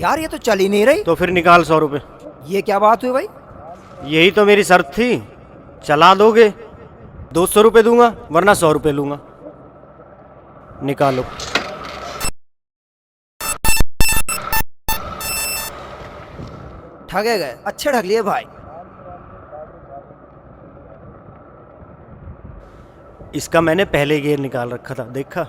यार ये तो चल ही नहीं रही। तो फिर निकाल 100 रुपए। ये क्या बात हुई भाई? यही तो मेरी शर्त थी, चला दोगे 200 रुपए दूंगा वरना 100 रुपए लूंगा। निकालो। ठगे गए, अच्छे ठग लिए भाई। इसका मैंने पहले गियर निकाल रखा था, देखा?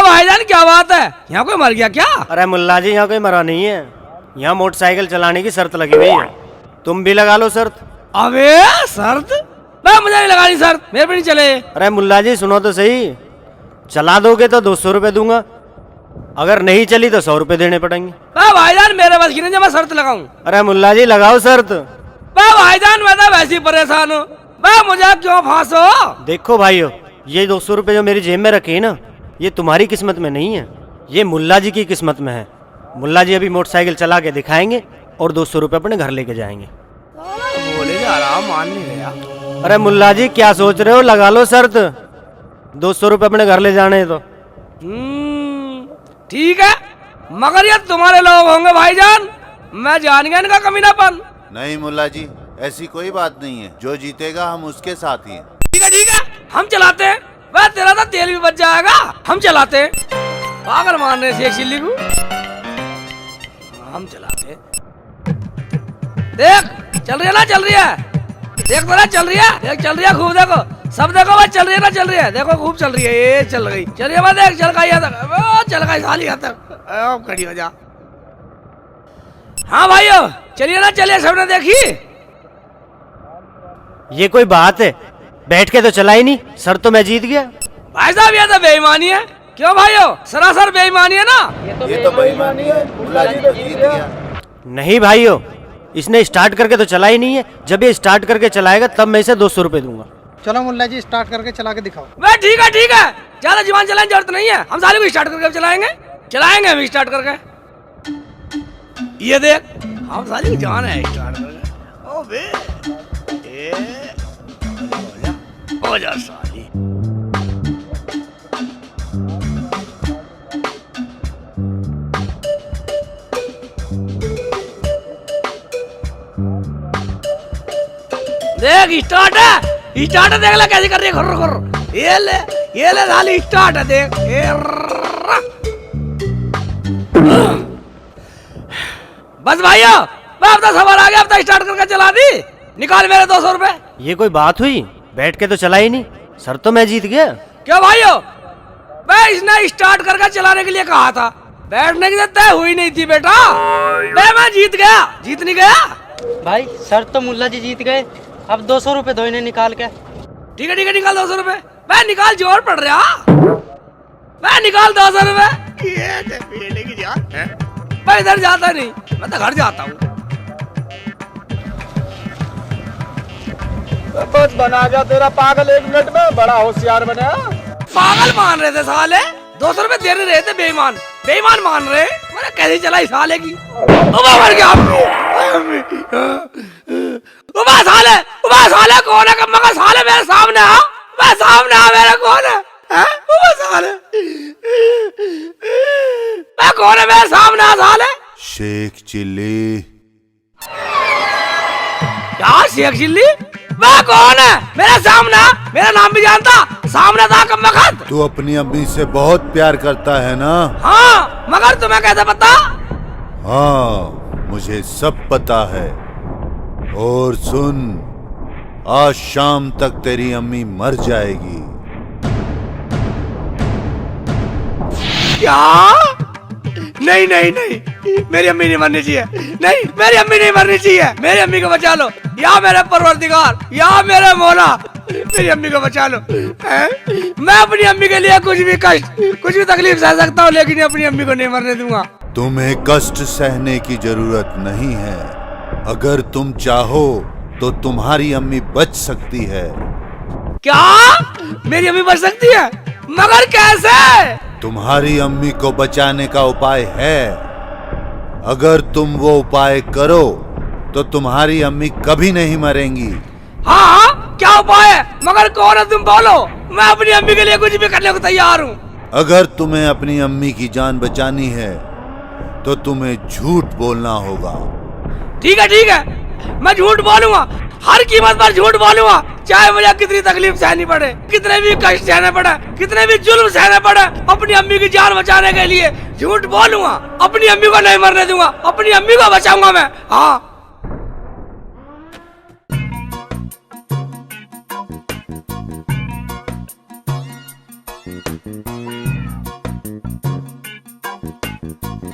भाईजान क्या बात है, यहाँ कोई मर गया क्या? अरे मुल्ला जी, यहाँ कोई मरा नहीं है, यहाँ मोटरसाइकिल चलाने की शर्त लगी हुई है। तुम भी लगा लो शर्त। अबे शर्त? मुझे नहीं लगानी शर्त, मेरे पे नहीं चले। अरे मुल्ला जी सुनो तो सही, चला दोगे तो 200 रुपए दूंगा, अगर नहीं चली तो 100 रुपए देने पड़ेंगे। भाईजान मेरे बस की नहीं, जब मैं शर्त लगाऊं। अरे मुल्ला जी लगाओ शर्त। भाईजान मैं तो वैसे ही परेशान हूँ, मुझे क्यों फांसो? देखो भाइयों, ये 200 रुपए जो मेरी जेब में रखे ना, ये तुम्हारी किस्मत में नहीं है, ये मुल्ला जी की किस्मत में है। मुल्ला जी अभी मोटरसाइकिल चला के दिखाएंगे और 200 रुपए अपने घर लेके जाएंगे। बोले जा रहा, मान नहीं गया। अरे मुल्ला जी क्या सोच रहे हो, लगा लो शर्त, 200 रुपए अपने घर ले जाने तो। ठीक है, मगर ये तुम्हारे लोग होंगे भाईजान, मैं जान गया इनका कमीनापन। नहीं मुल्ला जी, ऐसी कोई बात नहीं है, जो जीतेगा हम उसके साथ ही हैं। ठीक है, हम चलाते हैं। वह तेरा तो तेल भी बच जाएगा, हम चलाते हैं। पागल मारने से एक सिल्ली को हम चलाते हैं। देख चल रही है ना, चल रही है, देख तो ना चल रही है, देख चल रही है खूब, देखो सब देखो, बस चल रही है ना, चल रही है, देखो खूब चल रही है, ये चल गई, चलिए मैं देख चल गई तक, चल गई साली तक, खड़ी हो जा। हाँ भाइयों चलिए ना, चलिए सबने देखी। ये कोई बात है, बैठ के तो चला ही नहीं, सर तो मैं जीत गया। भाई साहब ये तो बेईमानी है। क्यों भाइयों, सरासर बेईमानी है ना? ये तो बेईमानी है, मुल्ला जी तो जीत गया। नहीं भाइयों, इसने स्टार्ट करके तो चला ही नहीं है, जब ये स्टार्ट करके चलाएगा तब मैं इसे 200 रुपए दूंगा। चलो मुल्ला जी स्टार्ट करके चला के दिखाओ। वह ठीक है, ज्यादा जुबान चलाने की जरूरत नहीं है, हम सारे को स्टार्ट करके चलाएंगे हम स्टार्ट करके। ये देख हम सारे को जान है स्टार्ट करके। ओ बे हो जा साली। देख स्टार्ट है, देख ले कैसे कर रही है, खुर खुर। ये ले साली स्टार्ट है, देख बस भाइयों, अब तो सवाल आ गया, अब तो स्टार्ट करके चला दी, निकाल मेरे 200 रुपए। ये कोई बात हुई, बैठ के तो चला ही नहीं, सर तो मैं जीत गया। क्यों भाइयों, मैं इसने स्टार्ट करके चलाने के लिए कहा था, बैठने की तय हुई नहीं थी बेटा। मैं जीत गया, जीत नहीं गया भाई। सर तो मुल्ला जी जीत गए, अब 200 रुपए दो इन्हें निकाल के। ठीक है निकाल 200 रुपए। मैं निकाल, जोर पड़ रहा, मैं निकाल 200 रुपए। मैं इधर जाता नहीं, मैं तो घर जाता हूँ। बस बना गया तेरा पागल 1 मिनट में, बड़ा होशियार बना। पागल मान रहे थे साले, 200 रुपए दे रहे थे, बेईमान मान रहे। मैंने कैसे चलाई साले की, मर गया। साले कौन है, मगर साले मेरे सामने आ, मैं सामने आ, मेरे कौन है, साले मैं कौन है, मेरे सामने आ साले। शेख चिल्ली। क्या शेख चिल्ली? मैं कौन है, मेरे सामने आ, मेरा नाम भी जानता, सामने था कम वक्त। तू अपनी अम्मी से बहुत प्यार करता है ना? हाँ, मगर तुम्हें कैसे पता? हाँ मुझे सब पता है। और सुन, आज शाम तक तेरी अम्मी मर जाएगी। क्या? नहीं, मेरी अम्मी नहीं मरनी चाहिए, नहीं मेरी अम्मी नहीं मरनी चाहिए, मेरी अम्मी को बचा लो, या मेरे परवरदिगार, या मेरे मौला, मेरी अम्मी को बचा लो। मैं अपनी अम्मी के लिए कुछ भी कष्ट, कुछ भी तकलीफ सह सकता हूँ, लेकिन अपनी अम्मी को नहीं मरने दूंगा। तुम्हें कष्ट सहने की जरूरत नहीं है, अगर तुम चाहो तो तुम्हारी अम्मी बच सकती है। क्या? मेरी अम्मी बच सकती है, मगर कैसे? तुम्हारी अम्मी को बचाने का उपाय है, अगर तुम वो उपाय करो तो तुम्हारी अम्मी कभी नहीं मरेंगी। हाँ हाँ, क्या उपाय है? मगर कौन है तुम बोलो, मैं अपनी अम्मी के लिए कुछ भी करने को तैयार हूँ। अगर तुम्हें अपनी अम्मी की जान बचानी है तो तुम्हें झूठ बोलना होगा। ठीक है, मैं झूठ बोलूंगा, हर कीमत पर झूठ बोलूंगा, चाहे मुझे कितनी तकलीफ सहनी पड़े, कितने भी कष्ट सहने पड़े, कितने भी जुल्म सहने पड़े, अपनी अम्मी की जान बचाने के लिए झूठ बोलूंगा। अपनी अम्मी को नहीं मरने दूंगा, अपनी अम्मी को बचाऊंगा मैं। हाँ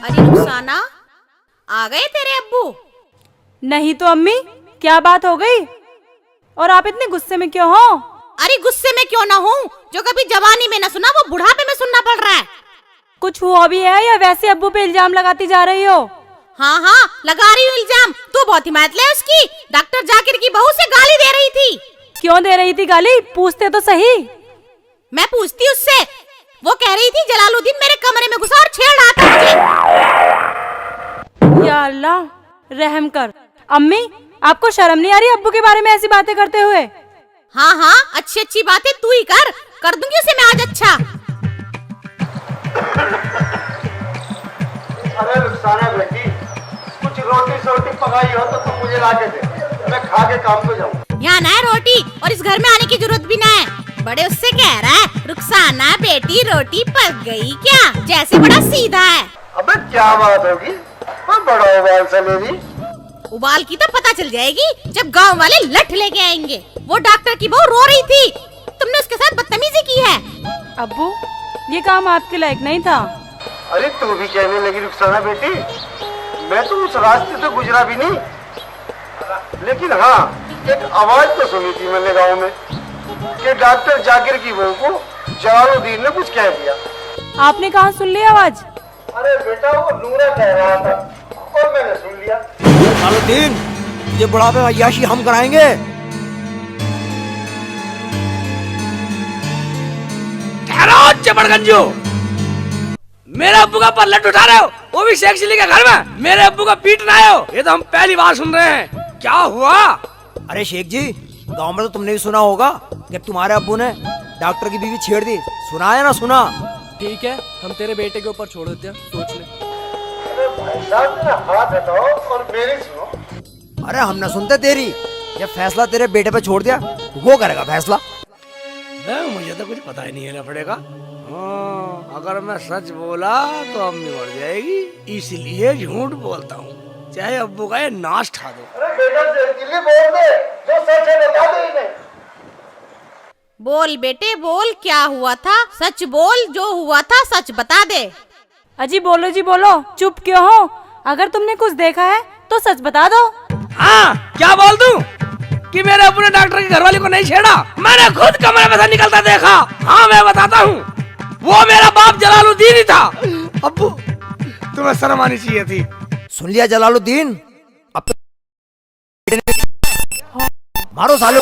अरे रुखसाना, आ गए तेरे अब्बू? नहीं तो अम्मी, क्या बात हो गई और आप इतने गुस्से में क्यों हो? अरे गुस्से में क्यों ना हूँ, जो कभी जवानी में न सुना वो बुढ़ापे में सुनना पड़ रहा है। कुछ हुआ भी है या वैसे अब्बू पे इल्जाम लगाती जा रही हो? हाँ हाँ, लगा रही हूँ इल्जाम। तू बहुत हिमायत ले उसकी। डॉक्टर जाकिर की बहू से गाली दे रही थी। क्यों दे रही थी गाली? पूछते तो सही। मैं पूछती उससे, वो कह रही थी जलालुद्दीन मेरे कमरे में घुसा और छेड़ रहा था मुझे। या अल्लाह, रहम कर। अम्मी, आपको शर्म नहीं आ रही अब्बू के बारे में ऐसी बातें करते हुए? हाँ हाँ, अच्छी अच्छी बातें तू ही कर दूंगी उसे मैं आज। अच्छा अरे रुखसाना बेटी, कुछ रोटी सोटी पकाई हो तो तुम मुझे ला के दे, मैं खा के काम पे जाऊँ। यहाँ ना है रोटी और इस घर में आने की जरूरत भी ना है। बड़े उससे कह रहा है, रुखसाना बेटी रोटी पक गई क्या? जैसे बड़ा सीधा है। अबे क्या बात होगी, मैं बड़ा उबाल से मेरी। उबाल की तो पता चल जाएगी जब गांव वाले लठ लेके आएंगे। वो डॉक्टर की बहू रो रही थी, तुमने उसके साथ बदतमीजी की है। अब्बू, ये काम आपके लायक नहीं था। अरे तू भी कहने लगी रुखसाना बेटी, मैं तो उस रास्ते से गुजरा भी नहीं, लेकिन हाँ एक आवाज तो सुनी थी मैंने गांव में कि डॉक्टर जाकिर की बहू को जलालुद्दीन ने कुछ कह दिया। आपने कहाँ सुन ली आवाज? अरे बेटा वो नूरा कह रहा था और मैंने सुन लिया। जलालुद्दीन, ये बुढ़ापे में अय्याशी हम कराएंगे। ठहरो चपड़गंजो, मेरे अब्बू का पल्लट उठा रहे हो, वो भी शेख चिल्ली के घर में। मेरे अब्बू का पीटना है हो, ये तो हम पहली बार सुन रहे हैं। क्या हुआ? अरे शेख जी, गांव में तो तुमने भी सुना होगा जब तुम्हारे अब्बू ने डॉक्टर की बीवी छेड़ दी। सुना है ना? सुना? ठीक है, हम तेरे बेटे के ऊपर छोड़ देते हैं, सोच ले। अरे भाई साहब मेरा हाथ हटाओ और मेरी सुनो। अरे हम ना सुनते तेरी। जब फैसला तेरे बेटे पे छोड़ दिया, वो करेगा फैसला। मुझे तो कुछ पता ही नहीं है लफड़े का। अगर मैं सच बोला तो अम्मी मर जाएगी, इसलिए झूठ बोलता हूँ, चाहे अब्बू का ये नाश ठा दो। अरे बेटा जल्दी बोल दे, जो सच है बता दे इन्हें। बोल बेटे बोल, क्या हुआ था? सच बोल, जो हुआ था सच बता दे। अजी बोलो जी बोलो, चुप क्यों हो? अगर तुमने कुछ देखा है तो सच बता दो। हाँ, क्या बोल दूं कि मेरे अब्बू ने डॉक्टर की घरवाली को नहीं छेड़ा? मैंने खुद कमरे में से निकलता देखा। हाँ मैं बताता हूँ, वो मेरा बाप जलालुद्दीन ही था। अब्बू, तुम्हें शर्म आनी चाहिए थी। सुन लिया जलालुद्दीन? अब तो मारो सालो।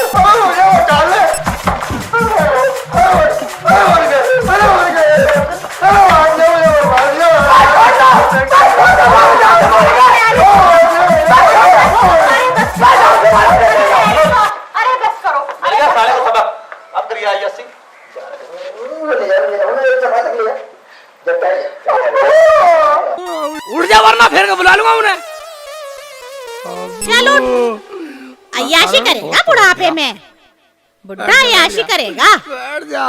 उड़ जा वरना फिर बुला लूंगा उन्हें। चलो, अय्याशी करेगा बुढ़ापे में। बुढ़ा अय्याशी करेगा, बैठ जा।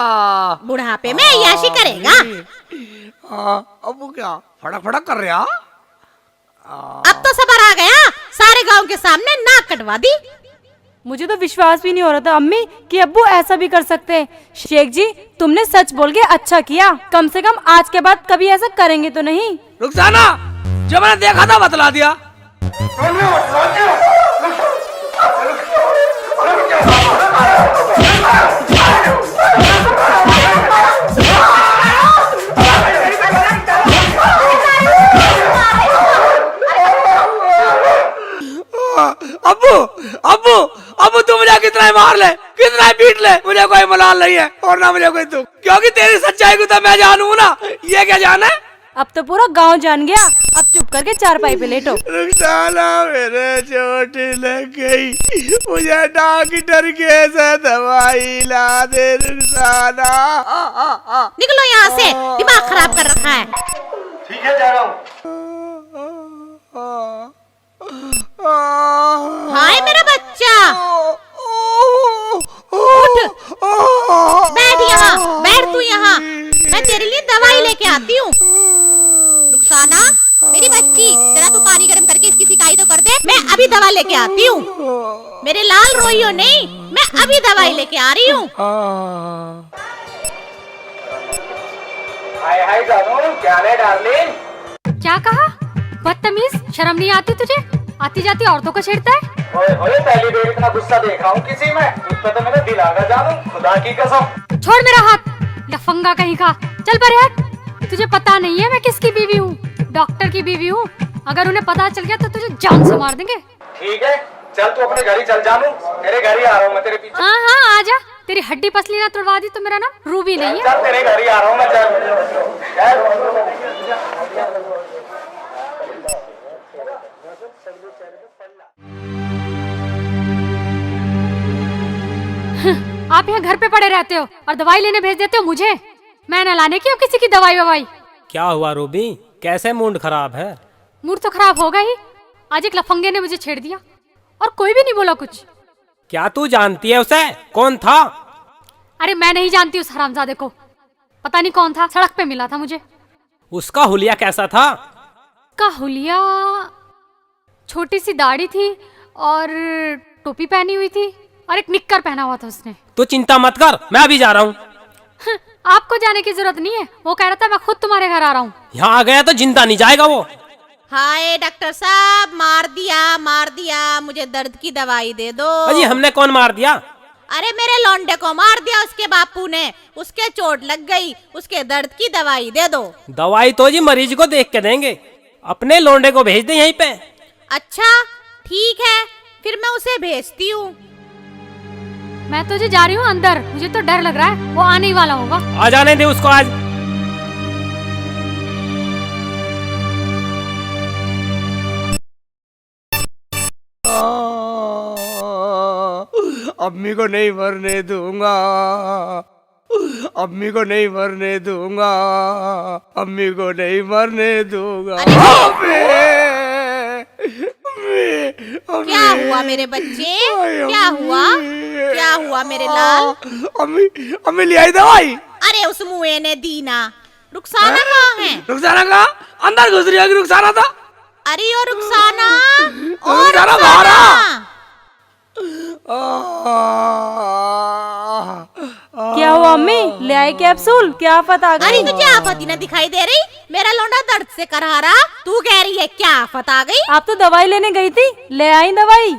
बुढ़ापे में अय्याशी करेगा। अब्बू क्या फड़क फड़क कर रहा? अब तो सबर आ गया, सारे गांव के सामने नाक कटवा दी। मुझे तो विश्वास भी नहीं हो रहा था अम्मी कि अब्बू ऐसा भी कर सकते हैं। शेख जी, तुमने सच बोल के अच्छा किया। कम से कम आज के बाद कभी ऐसा करेंगे तो नहीं। रुखसाना, जो मैंने देखा था बतला दिया। अब्बू अब्बू अब्बू, तू मुझे कितना ही मार ले, कितना ही पीट ले, मुझे कोई मलाल नहीं है और ना मुझे कोई दुख, क्योंकि तेरी सच्चाई को तो मैं जानू ना। ये क्या जाना है? अब तो पूरा गांव जान गया। अब चुप चुप करके चारपाई पे लेटो। रुखसाना मेरे चोट लग गई, मुझे डॉक्टर कैसे दवाई ला दे रुखसाना। निकलो यहाँ से, दिमाग खराब कर रखा है। ठीक है, जा रहा हूँ। हाय मेरा बच्चा, उठ, बैठ यहाँ, बैठ तू यहाँ, मैं तेरे लिए दवाई लेके आती हूँ। रुखसाना मेरी बच्ची, जरा तू पानी गर्म करके इसकी सिकाई तो कर दे, मैं अभी दवा लेके आती हूँ। मेरे लाल रोइयो नहीं, मैं अभी दवाई लेके आ रही हूँ। हाय हाय जानू, क्या है डार्लिंग? क्या कहा? बदतमीज, शर्म नहीं आती तुझे? आती जाती औरतों को छेड़ता है। ओए ओए, पहली बार इतना गुस्सा देखा हूँ किसी में, तुझ पे तो मेरा दिल आ गया जानू, खुदा की कसम। छोड़ मेरा हाथ, लफंगा कहीं का, चल परे हट। तुझे पता नहीं है मैं किसकी बीवी हूँ? डॉक्टर की बीवी हूँ। अगर उन्हें पता चल गया तो तुझे जान से मार देंगे। ठीक है, चल तू अपने घर ही चल जानू, तेरे घर ही आ रहा हूँ मैं तेरे पीछे। हाँ हाँ आजा, तेरी हड्डी पसली ना तोड़वा दी तो मेरा नाम रूबी नहीं है। चल तेरे घर ही आ रहा हूँ मैं, चल। आप यहाँ घर पे पड़े रहते हो और दवाई लेने भेज देते हो मुझे। मैं न लाने की हूँ किसी की दवाई ववाई। क्या हुआ रूबी, कैसे मूड खराब है? मूड तो खराब होगा ही, आज एक लफंगे ने मुझे छेड़ दिया और कोई भी नहीं बोला कुछ। क्या तू जानती है उसे? कौन था? अरे मैं नहीं जानती उस हरामजादे को, पता नहीं कौन था, सड़क पे मिला था मुझे। उसका हुलिया कैसा था? का हुलिया छोटी सी दाढ़ी थी और टोपी पहनी हुई थी और एक निक्कर पहना हुआ था उसने। तू चिंता मत कर, मैं अभी जा रहा हूँ। आपको जाने की जरूरत नहीं है, वो कह रहा था मैं खुद तुम्हारे घर आ रहा हूँ। यहाँ आ गया तो जिंदा नहीं जाएगा वो। हाय डॉक्टर साहब, मार दिया, मुझे दर्द की दवाई दे दो। अजी हमने कौन मार दिया? अरे मेरे लौंडे को मार दिया उसके बापू ने, उसके चोट लग गई, उसके दर्द की दवाई दे दो। दवाई तो जी मरीज को देख के देंगे, अपने लौंडे को भेज दे यहीं पे। अच्छा ठीक है, फिर मैं उसे भेजती हूँ। मैं तो जी जा रही हूँ अंदर, मुझे तो डर लग रहा है, वो आने ही वाला होगा। आ जाने दे उसको आज। अम्मी को नहीं मरने दूंगा, अम्मी को नहीं मरने दूंगा, अम्मी को नहीं मरने दूंगा। क्या हुआ मेरे बच्चे, क्या हुआ मेरे लाल? अम्मी ले आई दवाई। अरे उस मुए ने दी ना। रुखसाना कहाँ है? रुखसाना का अंदर घुस रही है। रुखसाना था। अरे ओ रुखसाना, रुखसाना बाहर आ। क्या हुआ अम्मी, ले आई कैप्सूल? क्या आफत आ गई? अरे तुझे आफत ही ना दिखाई दे रही? मेरा लौंडा दर्द से करहा रहा, तू कह रही है क्या आफत आ गई? आप तो दवाई लेने गई थी, ले आई दवाई।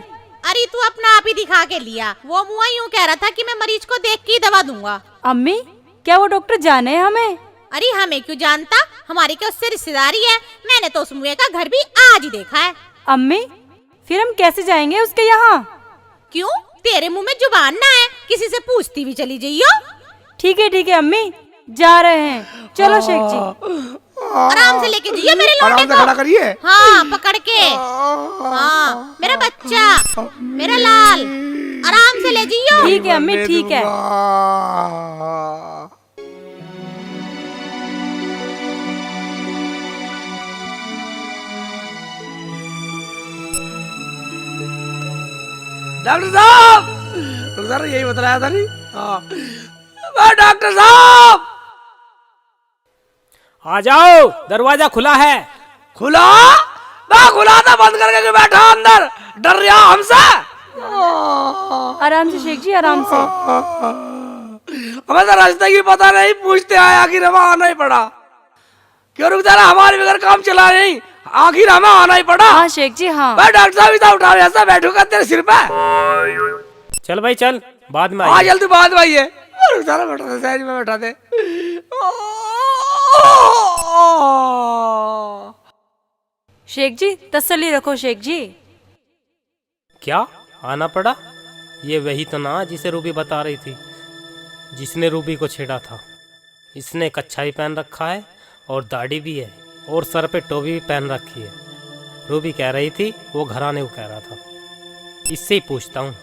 अरे तू अपना आप ही दिखा के लिया, वो मुआ यूँ कह रहा था कि मैं मरीज को देख के ही दवा दूंगा। अम्मी क्या वो डॉक्टर जाने हमें? अरे हमें क्यों जानता, हमारी क्या उससे रिश्तेदारी है? मैंने तो उस मुए का घर भी आज ही देखा है। अम्मी फिर हम कैसे जाएंगे उसके यहाँ? क्यों, तेरे मुंह में जुबान ना है, किसी से पूछती भी चली जाइयो। ठीक है अम्मी, जा रहे हैं, चलो शेख जी। आराम से लेके जाइए मेरे लौंडे को। खड़ा करिए। हाँ पकड़ के। हाँ मेरा बच्चा, मेरा लाल, आराम से ले जाइयो। ठीक है अम्मी, ठीक है। डॉक्टर साहब, डॉक्टर यही बताया था नहीं? हाँ डॉक्टर साहब आ जाओ, दरवाजा खुला है। खुला? मैं खुला था, बंद करके बैठा अंदर, डर रहा हमसे। आराम से शेख जी, आराम से। हमें तो रास्ते की पता नहीं, पूछते आए, आखिर हमें आना ही पड़ा। क्यों रुक जाना, हमारे बगैर काम चला नहीं, आखिर हमें आना ही पड़ा। हाँ शेख जी हाँ। मैं डॉक्टर साहब इतना उठा ऐसा बैठूंगा तेरे सिर पे। चल भाई चल, बाद में हाँ जल्दी बाद में आइए। रुक जाना, बैठा दे सहज में, बैठा दे। शेख जी तसल्ली रखो शेख जी। क्या आना पड़ा? ये वही तो ना जिसे रूबी बता रही थी, जिसने रूबी को छेड़ा था। इसने एक अच्छा ही पहन रखा है और दाढ़ी भी है, और सर पे टोपी भी पहन रखी है। रूबी कह रही थी वो घर आने को कह रहा था, इससे ही पूछता हूँ।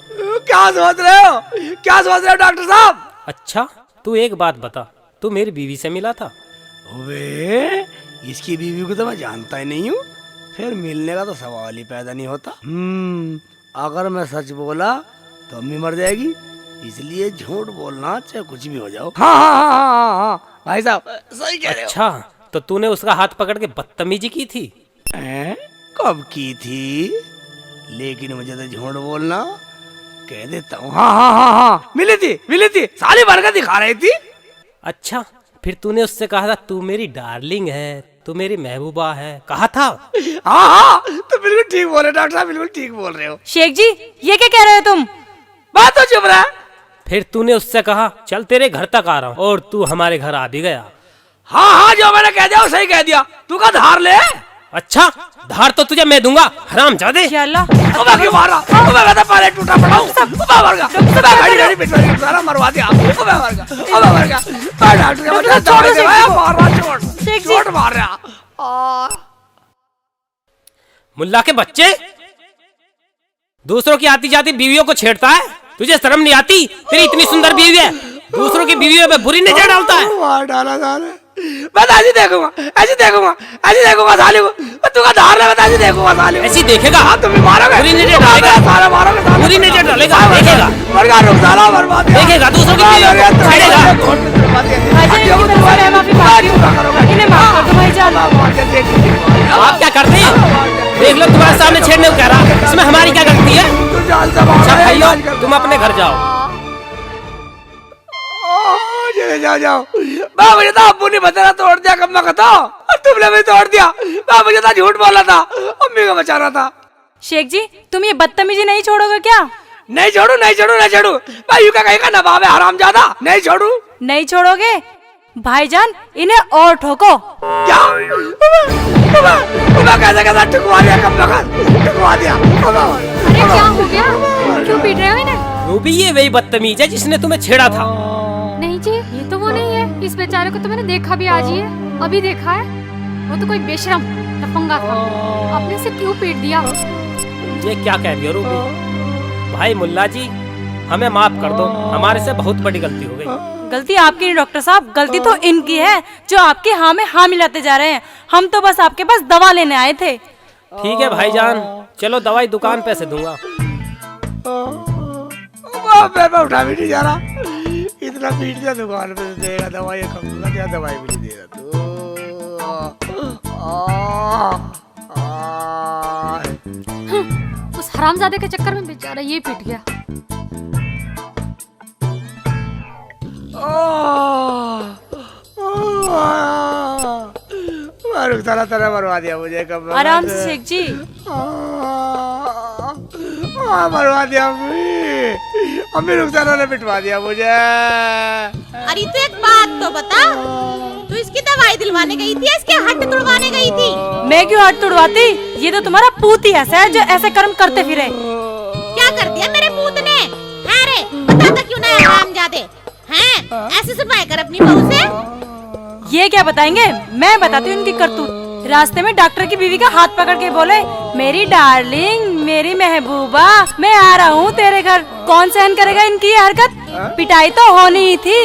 क्या सोच रहे हो, क्या सोच रहे हो डॉक्टर साहब? अच्छा तू एक बात बता, तू मेरी बीवी से मिला था? वे इसकी बीवी को तो मैं जानता ही नहीं हूँ, फिर मिलने का तो सवाल ही पैदा नहीं होता। अगर मैं सच बोला तो अम्मी मर जाएगी, इसलिए झूठ बोलना चाहे कुछ भी हो जाओ। हाँ भाई साहब सही कह रहे हो। अच्छा तो तूने उसका हाथ पकड़ के बदतमीजी की थी? कब की थी? लेकिन मुझे तो झूठ बोलना कह देता हूँ। हाँ मिली थी, सारी बरकत दिखा रही थी। अच्छा फिर तूने उससे कहा था तू मेरी डार्लिंग है, तू मेरी महबूबा है, कहा था? हाँ तो बिल्कुल ठीक बोल रहे डॉक्टर साहब, बिल्कुल ठीक बोल रहे हो। शेख जी ये क्या कह रहे हो तुम? बात तो चुप रहा। फिर तूने उससे कहा चल तेरे घर तक आ रहा हूँ, और तू हमारे घर आ भी गया। हाँ जो मैंने कह दिया वो सही कह दिया। तू का धार ले। अच्छा धार तो तुझे मैं दूंगा, हरामजादे। क्यों मारा? मैं पहले टूटा पड़ा हूँ। गाड़ी पिटवाई सारा मरवा दिया। चोट मार रहा। मुल्ला के बच्चे, दूसरों की आती जाती बीवियों को छेड़ता है, तुझे शर्म नहीं आती? तेरी इतनी सुंदर बीवी है, दूसरों की बीवियों पे बुरी नजर डालता है। डाला मैं तो ऐसे देखूंगा साले को। तू का धार ले, मैं तो ऐसे देखूंगा साले को। ऐसी देखेगा? हाँ तुम भी मारोगे, बुरी नजर डालेगा, सारा मारोगे, बुरी नजर डालेगा, देखेगा, मर गया रुक साला बर्बाद देखेगा, दूसरों की बीवियों को छेड़ेगा। आप क्या करते हैं? देख लो तुम्हारे सामने छेड़ने को कह रहा, इसमें हमारी क्या गलती है? अच्छा भाइयों तुम अपने घर जाओ। जाओ मुझे तो अब्बू ने बताया तोड़ दिया, कब मैं कहता तुमने भी तोड़ दिया। मुझे तो झूठ बोला था, अम्मी को बचाना था। शेख जी तुम ये बदतमीजी नहीं छोड़ोगे क्या? नहीं छोड़ू भाई का कहीं का नवाब है हरामजादा। नहीं छोड़ोगे? भाईजान इन्हें और ठोको। क्या कैसा ठुकवा दिया, ठुकवा दिया। अरे क्या हो गया, क्यों पीट रहे हो इन्हें? रूबी ये वही बदतमीज है जिसने तुम्हें छेड़ा था। नहीं जी ये तो वो नहीं है, इस बेचारे को तो मैंने देखा भी आज ही है, अभी देखा है। वो तो कोई बेशरम लफंगा था, आपने इसे क्यों पीट दिया? ये क्या कह रही हो रूबी? भाई मुल्ला जी हमें माफ कर दो, हमारे से बहुत बड़ी गलती हो गई। गलती आपकी नहीं डॉक्टर साहब, गलती तो इनकी है जो आपके हाँ में हाँ मिलाते जा रहे हैं। हम तो बस आपके पास दवा लेने आए थे। ठीक है भाईजान, चलो दवाई दुकान पे से दूंगा। मैं उठा भी नहीं जा रहा, इतना पीट दिया दुकान पे देगा दवाई, क्या दवाई भी नहीं दे रहा तू। उस हरामजादे के चक्कर में बेचारा ये पिट गया। तरह मरवा दिया मुझे। कब आराम से शेख जी। मरवा दिया अम्मी रुखसाना ने पिटवा दिया मुझे। अरे तो एक बात तो बता, तू इसकी दवाई दिलवाने गई थी, इसके हड्ड तुड़वाने गई थी? मैं क्यों हड्ड तुड़वाती? ये तो तुम्हारा पूत ही ऐसा है जो ऐसे कर्म करते फिरे। क्या कर दिया मेरे पूत ने? है रे बताता क्यों ना हरामजादे हैं? ऐसे सुनवाई कर अपनी बहू से। ये क्या बताएंगे, मैं बताती हूँ इनकी करतूत। रास्ते में डॉक्टर की बीवी का हाथ पकड़ के बोले, मेरी डार्लिंग, मेरी महबूबा, मैं आ रहा हूँ तेरे घर। कौन सहन करेगा इनकी ये हरकत? पिटाई तो होनी ही थी।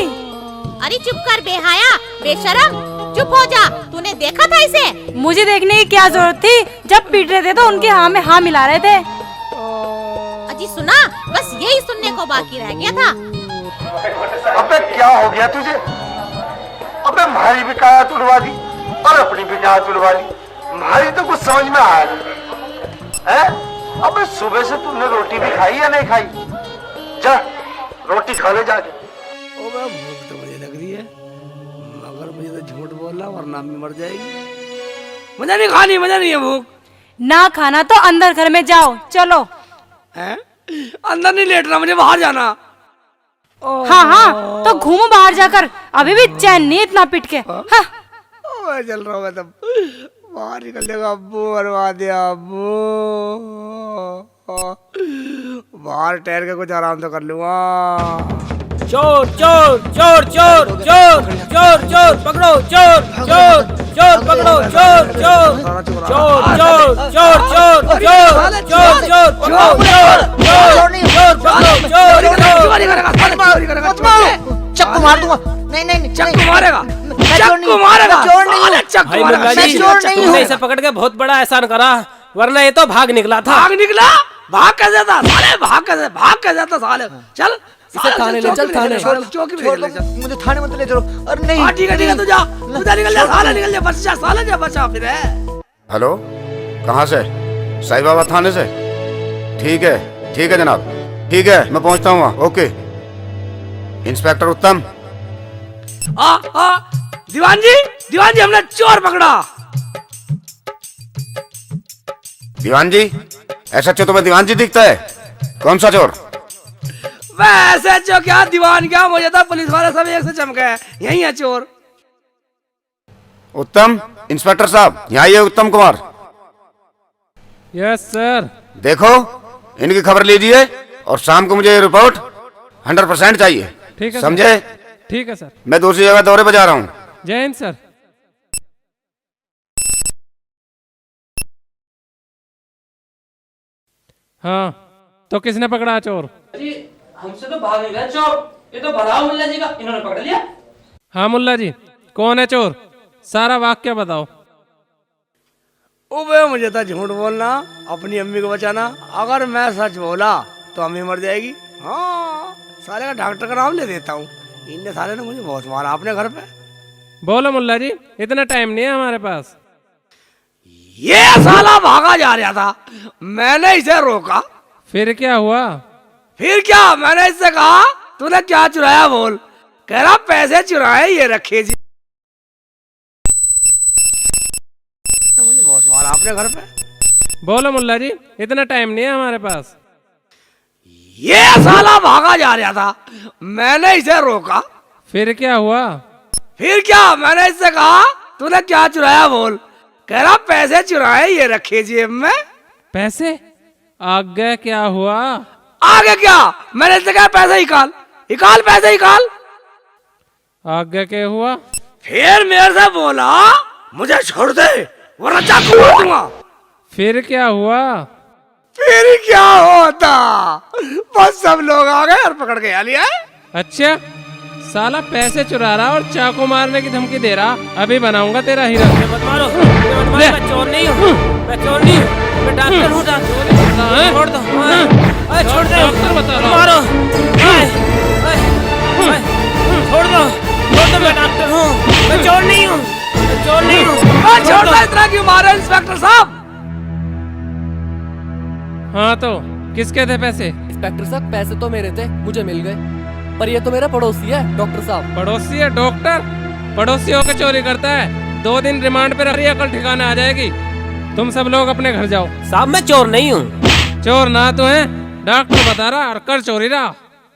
अरे चुप कर बेहाया, बेशरम, चुप हो जा। तूने देखा था इसे? मुझे देखने की क्या जरूरत थी, जब पीट रहे थे तो उनके हाँ में हाँ मिला रहे थे। अजी सुना, बस यही सुनने को बाकी रह गया था। अबे क्या हो गया तुझे? अबे हमारी भी काया तुड़वा दी और अपनी भी काया तुड़वा ली। हमारी तो कुछ समझ में आया है? अबे सुबह से तुमने रोटी भी खाई या नहीं खाई? जा रोटी खा ले जाके। भूख तो मुझे लग रही है, मगर मुझे तो झूठ बोलना वरना अम्मी मर जाएगी। मुझे नहीं खानी, मुझे नहीं है भूख। ना खाना तो अंदर घर में जाओ, चलो। हैं? अंदर नहीं लेटना, मुझे बाहर जाना। हाँ तो घूमो बाहर जाकर, अभी भी चैन नहीं इतना पिट के। हाँ। मैं चल रहा हूँ, मैं तब बाहर निकल जाएगा। अब्बू मरवा दिया, अब्बू बाहर ठहर के कुछ आराम तो कर लूंगा। चोर चोर चोर चोर चोर चोर चोर पकड़ो चोर चोर चोर पकड़ो चोर चोर चोर चोर चोर चोर चोर चोर चोर पकड़ो चोर चोर चोर पकड़ो चोर चक्कू मार दूंगा। नहीं नहीं चक्कू मारेगा, चक्कू मारेगा। चोर नहीं हूँ। भाई मुल्ला जी तुमने इसे पकड़ के बहुत बड़ा एहसान करा, वरना ये तो भाग निकला था। भाग निकला? भाग कैसे था साले? भाग कैसे था साले? चल इसे थाने ले चल, थाने चौकी में ले चल। मुझे थाने मत ले चलो। अरे नहीं हाँ ठीक है तू जा निकल जा साले, निकल जा बच्चा साले, जा बच्चा फिर है। हेलो, कहाँ से? साईं बाबा थाने से? ठीक है जनाब, ठीक है मैं पहुंचता हूँ वहाँ। ओके। इंस्पेक्टर उत्तम। दीवान जी हमने चोर पकड़ा। दीवान जी? ऐसा चो तुम्हें दीवान जी दिखता है? कौन सा चोर? वैसे चो क्या दीवान क्या, मुझे तो पुलिस वाले सब एक से चमके हैं, यही है चोर। उत्तम, इंस्पेक्टर साहब यहाँ आइए। उत्तम कुमार। Yes sir. देखो इनकी खबर लीजिए और शाम को मुझे ये रिपोर्ट 100% चाहिए। ठीक है समझे? ठीक है सर। मैं दूसरी जगह दौरे पर जा रहा हूँ। जय हिंद सर। हाँ तो किसने पकड़ा चोर? जी हमसे तो भाग नहीं गया चोर, ये तो भराओ मुल्ला जी का, इन्होंने पकड़ लिया। हाँ मुल्ला जी, कौन है चोर? सारा वाक्य बताओ। ओबे मुझे तो झूठ बोलना, अपनी अम्मी को बचाना। अगर मैं सच बोला तो अम्मी मर जाएगी। हाँ साले का डॉक्टर का नाम ले देता हूँ। इनने साले ने मुझे बहुत मारा अपने घर पे। बोलो मुल्ला जी, इतना टाइम नहीं है हमारे पास। ये साला भागा जा रहा था, मैंने इसे रोका। फिर क्या हुआ? फिर क्या, मैंने इससे कहा तूने क्या चुराया बोल। कह रहा पैसे चुराए, ये रखे जी। मुझे बहुत मारा अपने घर पे। बोलो मुल्ला जी, इतना टाइम नहीं है हमारे पास। ये साला भागा जा रहा था, मैंने इसे रोका। फिर क्या हुआ? फिर क्या, मैंने इससे कहा तूने क्या चुराया बोल। कह रहा पैसे चुराए, ये रखे जेब में। पैसे? आगे क्या हुआ? आगे क्या, मैंने इससे कहा पैसे निकाल, निकाल पैसे निकाल। आगे क्या हुआ? फिर मेरे से बोला मुझे छोड़ दे वरना चाकू मार दूंगा। फिर क्या हुआ? फिर क्या होता, बस सब लोग आ गए और पकड़ के आ लिया। अच्छा, साला पैसे चुरा रहा और चाकू मारने की धमकी दे रहा। अभी बनाऊंगा तेरा हीरा। मत मारो, मैं चोर नहीं हूँ, मैं चोर नहीं हूँ, मैं डॉक्टर हूँ। छोड़ दो, छोड़ दो, डॉक्टर बता रहा हूँ। मारो, छोड़ दो, मैं डॉक्टर हूँ, मैं चोर नहीं हूँ, मैं चोर नहीं हूँ। छोड़ दो, इतना क्यों मारे इंस्पेक्टर साहब? हाँ तो किसके थे पैसे? इंस्पेक्टर साहब पैसे तो मेरे थे, मुझे मिल गए, पर ये तो मेरा पड़ोसी है डॉक्टर साहब। पड़ोसी है डॉक्टर? पड़ोसी होकर चोरी करता है? 2 दिन रिमांड पे रखिए, अकल ठिकाने आ जाएगी। तुम सब लोग अपने घर जाओ। साहब मैं चोर नहीं हूँ। चोर ना तो है, डॉक्टर बता रहा और कर चोरी रहा।